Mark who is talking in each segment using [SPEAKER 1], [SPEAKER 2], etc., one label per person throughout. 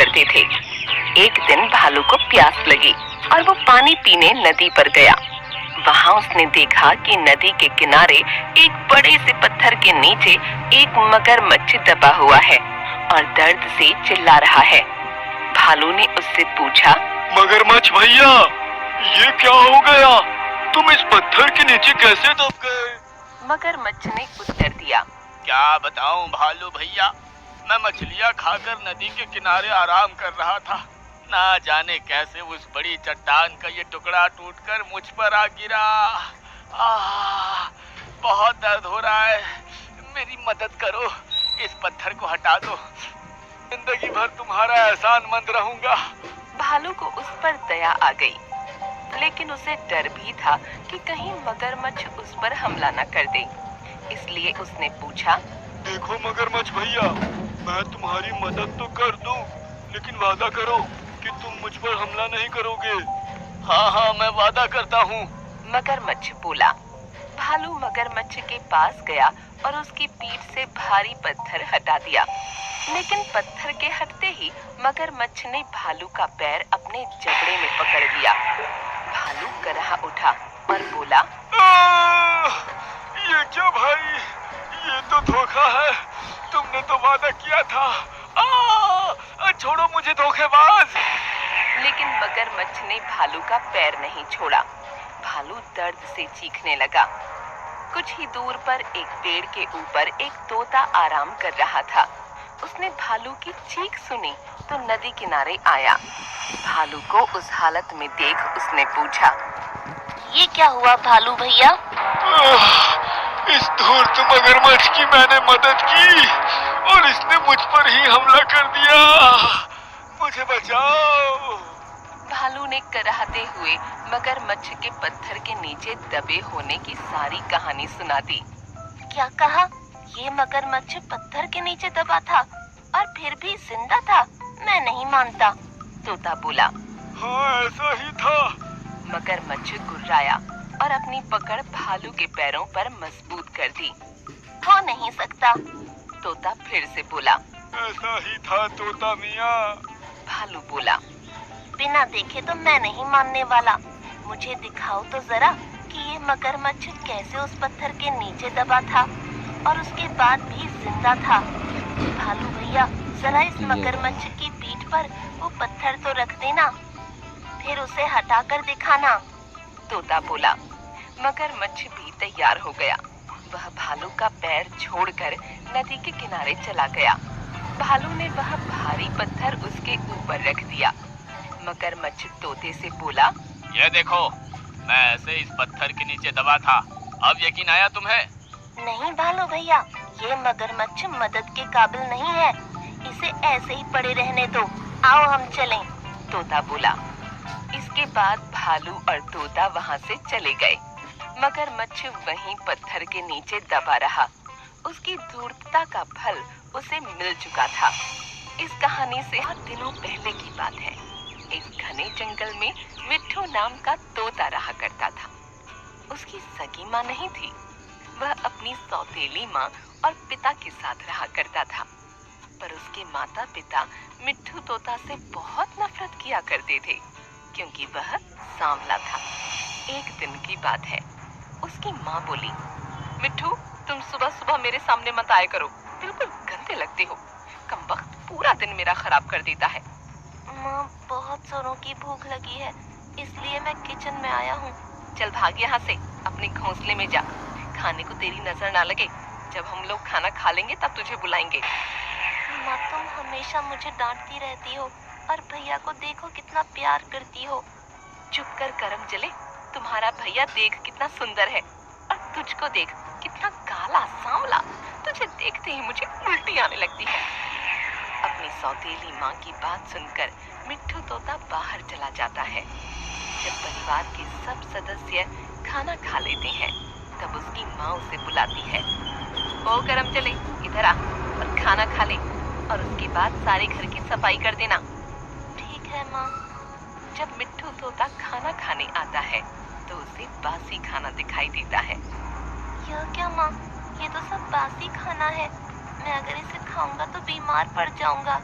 [SPEAKER 1] करते थे। एक दिन भालू को प्यास लगी और वो पानी पीने नदी पर गया। वहाँ उसने देखा कि नदी के किनारे एक बड़े से पत्थर के नीचे एक मगरमच्छ दबा हुआ है और दर्द से चिल्ला रहा है। भालू ने उससे पूछा,
[SPEAKER 2] मगरमच्छ भैया, ये क्या हो गया? तुम इस पत्थर के नीचे कैसे दब गए?
[SPEAKER 1] मगरमच्छ ने उत्तर दिया,
[SPEAKER 2] क्या बताऊं भालू भैया, मैं मछलियाँ खाकर नदी के किनारे आराम कर रहा था। ना जाने कैसे उस बड़ी चट्टान का ये टुकड़ा टूटकर मुझ पर आ गिरा। बहुत दर्द हो रहा है, मेरी मदद करो, इस पत्थर को हटा दो, जिंदगी भर तुम्हारा एहसानमंद रहूंगा।
[SPEAKER 1] भालू को उस पर दया आ गई, लेकिन उसे डर भी था कि कहीं मगरमच्छ उस पर हमला न कर दे। इसलिए उसने पूछा,
[SPEAKER 2] देखो मगरमच्छ भैया, मैं तुम्हारी मदद तो कर दूं, लेकिन वादा करो कि तुम मुझ पर हमला नहीं करोगे। हाँ, मैं वादा करता हूँ,
[SPEAKER 1] मगरमच्छ बोला। भालू मगरमच्छ के पास गया और उसकी पीठ से भारी पत्थर हटा दिया, लेकिन पत्थर के हटते ही मगरमच्छ ने भालू का पैर अपने जबड़े में पकड़ लिया। भालू कराह उठा और बोला,
[SPEAKER 2] ये क्या भाई, ये तो धोखा है, तुमने तो वादा किया था। छोड़ो मुझे धोखेबाज।
[SPEAKER 1] लेकिन मगरमच्छ ने भालू का पैर नहीं छोड़ा। भालू दर्द से चीखने लगा। कुछ ही दूर पर एक पेड़ के ऊपर एक तोता आराम कर रहा था। उसने भालू की चीख सुनी तो नदी किनारे आया। भालू को उस हालत में देख उसने पूछा, ये क्या हुआ भालू भैया?
[SPEAKER 2] इस धूर्त मगरमच्छ की मैंने मदद की और इसने मुझ पर ही हमला कर दिया, मुझे बचाओ।
[SPEAKER 1] भालू ने कराहते हुए मगरमच्छ के पत्थर के नीचे दबे होने की सारी कहानी सुना दी। क्या कहा? ये मगरमच्छ पत्थर के नीचे दबा था और फिर भी जिंदा था? मैं नहीं मानता, तोता बोला।
[SPEAKER 2] हाँ, ऐसा ही था।
[SPEAKER 1] मगरमच्छ गुर्राया और अपनी पकड़ भालू के पैरों पर मजबूत कर दी। हो नहीं सकता, तोता फिर से बोला।
[SPEAKER 2] ऐसा ही था तोता मियाँ,
[SPEAKER 1] भालू बोला। बिना देखे तो मैं नहीं मानने वाला, मुझे दिखाओ तो जरा कि ये मगरमच्छ कैसे उस पत्थर के नीचे दबा था और उसके बाद भी जिंदा था। भालू भैया, जरा इस मगरमच्छ की पीठ पर वो पत्थर तो रख देना, फिर उसे हटाकर दिखाना, तोता बोला। मगरमच्छ भी तैयार हो गया। वह भालू का पैर छोड़कर नदी के किनारे चला गया। भालू ने वह भारी पत्थर उसके ऊपर रख दिया। मगरमच्छ तोते से बोला,
[SPEAKER 2] ये देखो, मैं ऐसे इस पत्थर के नीचे दबा था, अब यकीन आया तुम्हें?
[SPEAKER 1] नहीं भालू भैया, ये मगरमच्छ मदद के काबिल नहीं है, इसे ऐसे ही पड़े रहने दो, आओ हम चलें, तोता बोला। इसके बाद भालू और तोता वहाँ से चले गए। मगरमच्छ वहीं पत्थर के नीचे दबा रहा। उसकी धूर्तता का फल उसे मिल चुका था। इस कहानी से बहुत दिनों पहले की बात है। एक घने जंगल में मिट्ठू नाम का तोता रहा करता था। उसकी सगी माँ नहीं थी। वह अपनी सौतेली माँ और पिता के साथ रहा करता था, पर उसके माता पिता मिट्ठू तोता से बहुत नफरत किया करते थे, क्योंकि वह सांवला था। एक दिन की बात है, उसकी माँ बोली, मिट्ठू, तुम सुबह सुबह मेरे सामने मत आया करो, बिल्कुल गंदे लगते हो, कमबख्त पूरा दिन मेरा खराब कर देता है। माँ, बहुत जोरों की भूख लगी है, इसलिए मैं किचन में आया हूँ। चल भाग यहाँ से, अपने घोंसले में जा, खाने को तेरी नजर ना लगे। जब हम लोग खाना खा लेंगे तब तुझे बुलाएंगे। माँ, तुम हमेशा मुझे डांटती रहती हो और भैया को देखो कितना प्यार करती हो। चुप कर करम जले, तुम्हारा भैया देख कितना सुंदर है और तुझको देख कितना काला सांवला। तुझे देखते ही मुझे उल्टी आने लगती है। अपनी सौतेली माँ की बात सुनकर मिट्ठू तोता बाहर चला जाता है। जब परिवार के सब सदस्य खाना खा लेते हैं, तब उसकी माँ उसे बुलाती है। ओ करम चले, इधर आ और खाना खा ले, और उसके बाद सारे घर की सफाई कर देना। ठीक है माँ। जब मिट्ठू तोता खाना खाने आता है, तो उसे बासी खाना दिखाई देता है। यह क्या माँ, ये तो सब बासी खाना है, मैं अगर इसे खाऊंगा तो बीमार पड़ जाऊंगा।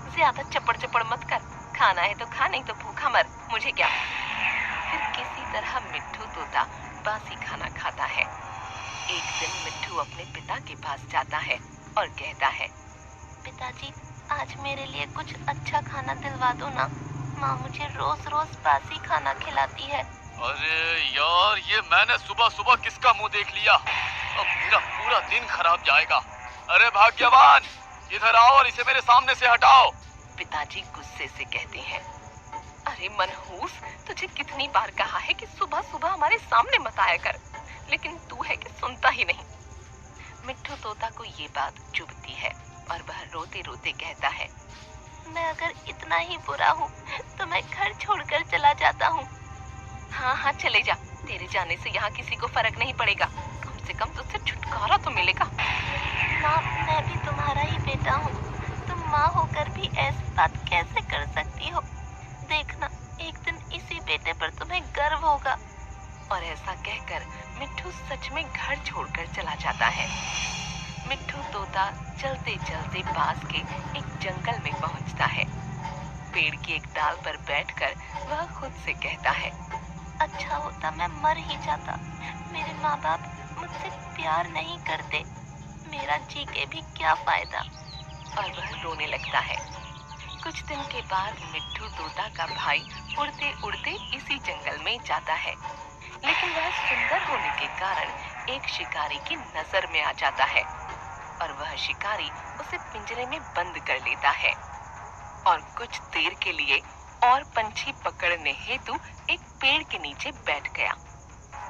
[SPEAKER 1] ज्यादा चपड़ चपड़ मत कर, खाना है तो खा, नहीं तो भूखा मर, मुझे क्या। फिर किसी तरह मिट्ठू तोता बासी खाना खाता है। एक दिन मिट्ठू अपने पिता के पास जाता है और कहता है, पिताजी आज मेरे लिए कुछ अच्छा खाना दिलवा दो ना, माँ मुझे रोज रोज बासी खाना खिलाती है।
[SPEAKER 2] अरे यार, ये मैंने सुबह सुबह किसका मुंह देख लिया, अब मेरा पूरा दिन खराब जाएगा। अरे भाग्यवान, इधर आओ और इसे मेरे सामने से हटाओ।
[SPEAKER 1] पिताजी गुस्से से कहते हैं, अरे मनहूस, तुझे कितनी बार कहा है कि सुबह सुबह हमारे सामने मत आया कर, लेकिन तू है कि सुनता ही नहीं। मिट्ठू तोता को ये बात चुभती है और वह रोते रोते कहता है, मैं अगर इतना ही बुरा हूँ तो मैं घर छोड़कर चला जाता हूँ। हाँ हाँ चले जा, तेरे जाने से यहाँ किसी को फर्क नहीं पड़ेगा, कम से कम तुझसे छुटकारा तो मिलेगा। माँ मैं भी तुम्हारा ही बेटा हूँ, तुम माँ होकर भी ऐसी बात कैसे कर सकती हो, देखना एक दिन इसी बेटे पर तुम्हें गर्व होगा। और ऐसा कहकर मिट्ठू सच में घर छोड़कर चला जाता है। मिट्ठू तोता चलते चलते पास के एक जंगल में पहुंचता है। पेड़ की एक डाल पर बैठकर वह खुद से कहता है, अच्छा होता मैं मर ही जाता, मेरे माँ बाप मुझसे प्यार नहीं करते, मेरा जी के भी क्या फायदा। और वह रोने लगता है। कुछ दिन के बाद मिट्ठू तोता का भाई उड़ते उड़ते इसी जंगल में जाता है, लेकिन वह सुंदर होने के कारण एक शिकारी की नजर में आ जाता है और वह शिकारी उसे पिंजरे में बंद कर लेता है और कुछ देर के लिए और पंछी पकड़ने हेतु एक पेड़ के नीचे बैठ गया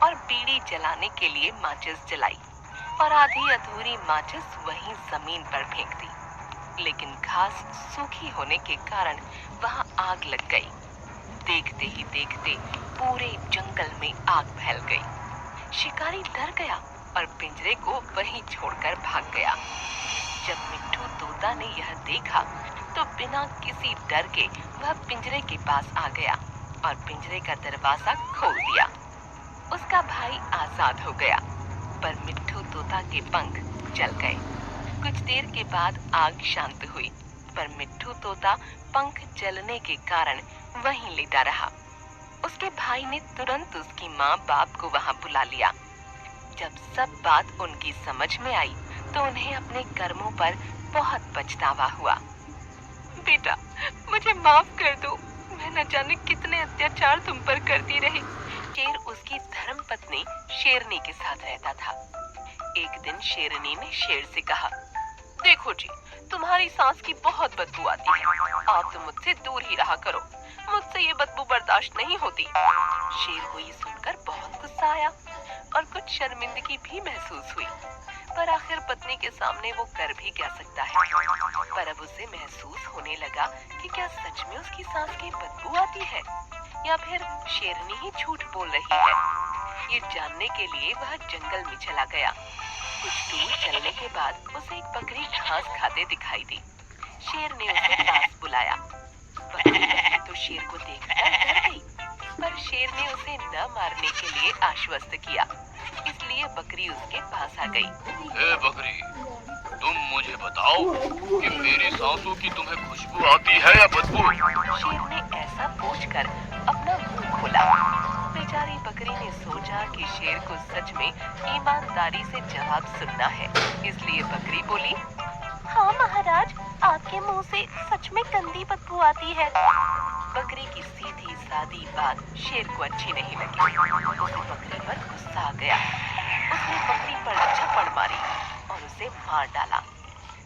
[SPEAKER 1] और बीड़ी जलाने के लिए माचिस जलाई और आधी अधूरी माचिस वहीं जमीन पर फेंक दी, लेकिन घास सूखी होने के कारण वहां आग लग गई। देखते ही देखते पूरे जंगल में आग फैल गई। शिकारी डर गया और पिंजरे को वहीं छोड़कर भाग गया। जब मिट्ठू तोता ने यह देखा तो बिना किसी डर के वह पिंजरे के पास आ गया और पिंजरे का दरवाजा खोल दिया। उसका भाई आजाद हो गया, पर मिट्ठू तोता के पंख जल गए। कुछ देर के बाद आग शांत हुई, पर मिट्ठू तोता पंख जलने के कारण वहीं लेटा रहा। उसके भाई ने तुरंत उसकी माँ बाप को वहां बुला लिया। जब सब बात उनकी समझ में आई तो उन्हें अपने कर्मों पर बहुत पछतावा हुआ। बेटा मुझे माफ कर दो, मैं न जाने कितने अत्याचार तुम पर करती रही। शेर उसकी धर्म पत्नी शेरनी के साथ रहता था। एक दिन शेरनी ने शेर से कहा, देखो जी, तुम्हारी सांस की बहुत बदबू आती है, आप तो मुझसे दूर ही रहा करो, मुझसे ये बदबू बर्दाश्त नहीं होती। शेर को ये सुनकर बहुत गुस्सा आया और कुछ शर्मिंदगी भी महसूस हुई, पर आखिर पत्नी के सामने वो कर भी क्या सकता है। पर अब उसे महसूस होने लगा कि क्या सच में उसकी सांस की बदबू आती है या फिर शेरनी ही झूठ बोल रही है। ये जानने के लिए वह जंगल में चला गया। कुछ दूर चलने के बाद उसे एक बकरी घास खाते दिखाई दी। शेर ने उसे पास बुलाया। बकरी तो शेर को देखकर डर गई, पर शेर ने उसे न मारने के लिए आश्वस्त किया, इसलिए बकरी उसके पास आ गई।
[SPEAKER 2] ए बकरी, तुम मुझे बताओ कि मेरी सांसों की तुम्हें खुशबू आती है या बदबू?
[SPEAKER 1] शेर ने ऐसा पूछकर अपना मुंह खोला। बेचारी बकरी ने सोचा कि शेर को सच में ईमानदारी से जवाब सुनना है, इसलिए बकरी बोली, हाँ महाराज, आपके मुंह से सच में गंदी बदबू आती है। बकरी की सीधी सादी बात शेर को अच्छी नहीं लगी। उसे बकरी पर गुस्सा आ गया। उसने बकरी पर झपड़ मारी और उसे मार डाला।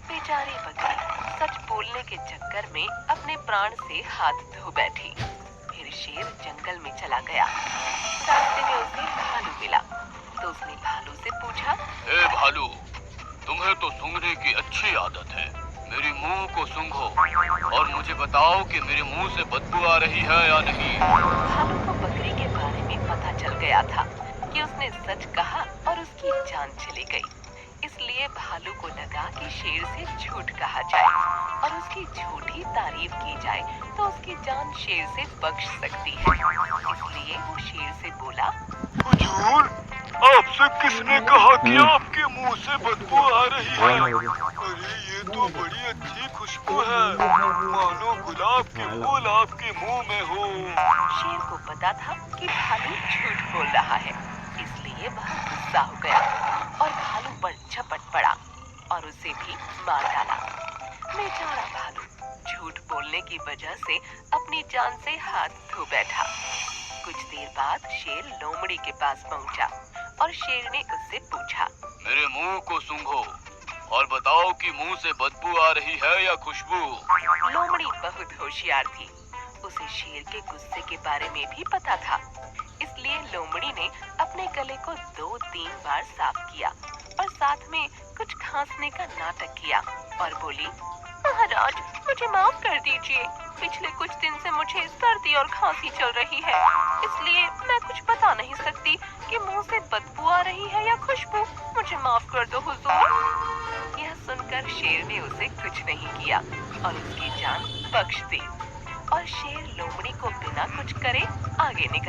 [SPEAKER 1] बेचारी बकरी सच बोलने के चक्कर में अपने प्राण से हाथ धो बैठी। फिर शेर जंगल में चला गया। रास्ते में उसे भालू मिला तो उसने भालू से पूछा,
[SPEAKER 2] ए भालू, तुम्हें तो सूंघने की अच्छी आदत है, मेरी मुंह को सूंघो और मुझे बताओ कि मेरे मुंह से बदबू आ रही है या नहीं।
[SPEAKER 1] भालू को बकरी के बारे में पता चल गया था कि उसने सच कहा और उसकी जान चली गई, इसलिए भालू को लगा कि शेर से झूठ कहा जाए। और उसकी झूठी तारीफ की जाए तो उसकी जान शेर से बख्श सकती है। इसलिए वो शेर से बोला,
[SPEAKER 2] हुजूर, आपसे किसने कहा कि आपके मुंह से बदबू आ रही है? अरे ये तो बड़ी अच्छी खुशबू है, मानो गुलाब के फूल आपके मुंह में हो।
[SPEAKER 1] शेर को पता था कि भालू झूठ बोल रहा है, इसलिए वह गुस्सा हो गया और भालू पर झपट पड़ा और उसे भी मार डाला। बेचारा भालू झूठ बोलने की वजह से अपनी जान से हाथ धो बैठा। कुछ देर बाद शेर लोमड़ी के पास पहुंचा और शेर ने उससे पूछा,
[SPEAKER 2] मेरे मुंह को सूंघो और बताओ कि मुंह से बदबू आ रही है या खुशबू?
[SPEAKER 1] लोमड़ी बहुत होशियार थी, उसे शेर के गुस्से के बारे में भी पता था। इसलिए लोमड़ी ने अपने गले को 2-3 बार साफ किया और साथ में कुछ खांसने का नाटक किया और बोली, महाराज, मुझे माफ कर दीजिए। पिछले कुछ दिन से मुझे सर्दी और खांसी चल रही है, इसलिए मैं कुछ बता नहीं सकती कि मुंह से बदबू आ रही है या खुशबू। मुझे माफ कर दो हुजूर। यह सुनकर शेर ने उसे कुछ नहीं किया और उसकी जान बख्श दी और शेर लोमड़ी को बिना कुछ करे आगे निकल